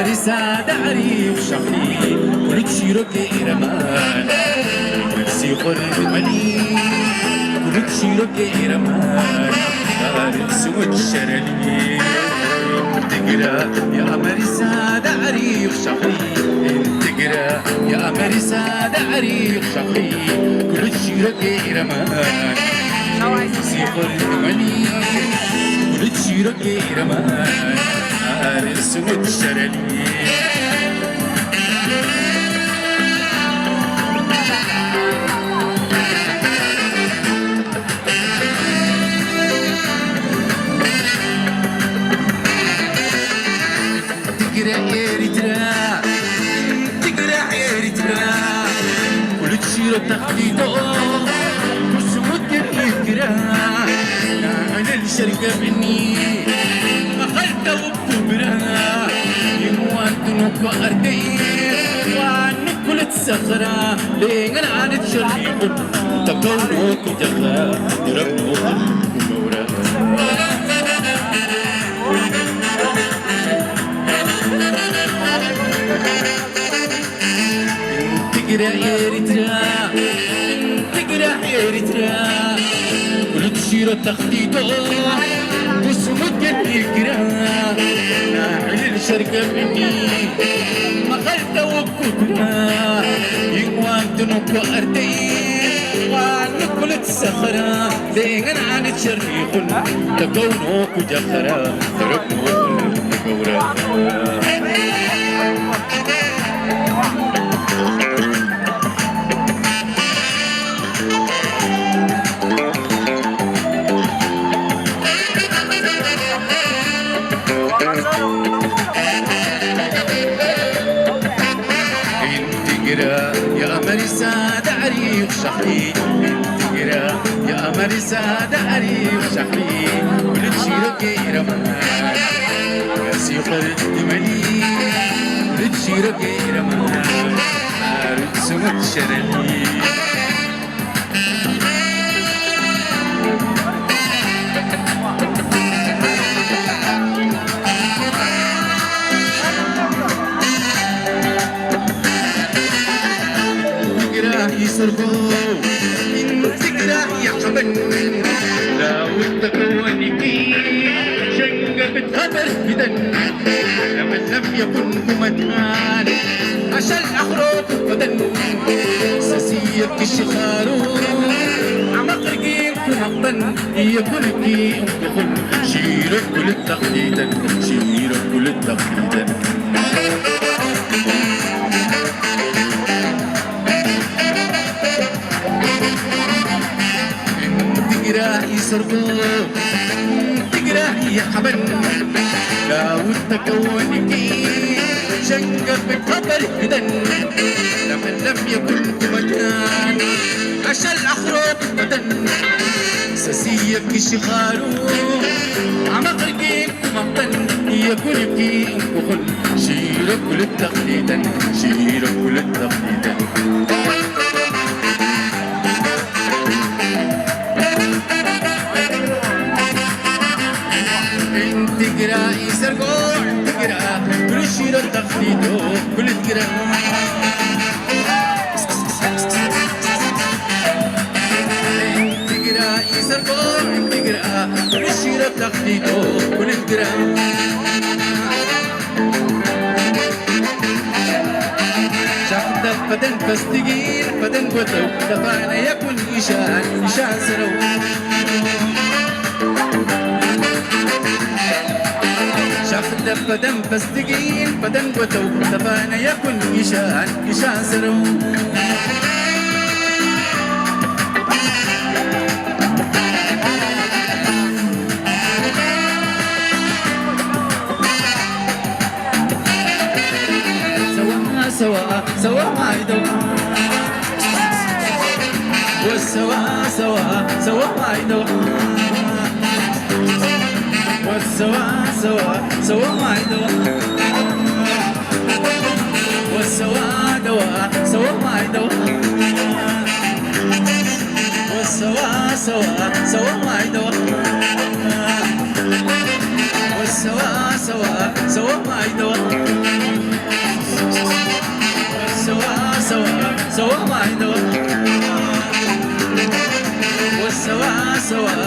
مرسى دعري وشغلي كل تشيرك إرمان نفسي قرب ملي كل تشيرك إرمان دار سود شرلي تقرا يا مرسى دعري وشغلي تقرا يا مرسى دعري وشغلي كل تشيرك إرمان نفسي قرب ملي كل تشيرك إرمان سود شرلي تقرا إريترا تقرا إريترا كل تشير تخطيطه وسود يقرا أنا الشركة مني مخلت وبكبرها يموان تنوك أردي وعنك كل تسخرا لين عانت شريك تكونوك جغا يربوك المورا تقرا إريترا تقرا إريترا كل تشير تخطيطه وسمد يقرا ناعل الشركة مني مخلت وكبرا يقوان تنوك أردي وعنك كل تسخرا لين عانت شريق تكونوك جخرا تركوك المقورا يا مرسى دعري وشحلي تقرا يا مرسى دعري وشحلي كل تشيرك إرمان يا سيقر ملي كل تشيرك إرمان عارف سمت شرلي يسرقو تقرا يا حبن لا وتكونكي شنقة بتخبر بدن لمن لم يكن كمتان عشان أخرج بدن سسيك الشخارو عمق رقيم كمقبن يكون كي دخل شيرك كل التقليدا شيرك كل التقليدا تقرا يسرقو تقرا يا حبن لا وتكونكي شنقة بتخبر بدن لمن لم يكن كمكان عشان الأخرج بدن سسيك الشخارو عمق رقيق مقتن يكون كي انكخل شيرك كل التقليدا شيرك كل التقليدا تقرا يسرقو تقرا كل شيء تخليدو كل تقرا تقرا يسرقو تقرا كل شيء تخليدو كل تقرا شاخدك بدن فستقيل بدن قطو دفعنا يكون إشان سرو شاخدك بدن فستقيل بدن قطو دفعنا يكون إشان سرو سوا ما يدو والسوا ما يدو والسوا ما يدو والسوا ما يدو والسوا ما يدو والسوا ما يدو سوا ما يدور والسوا سوا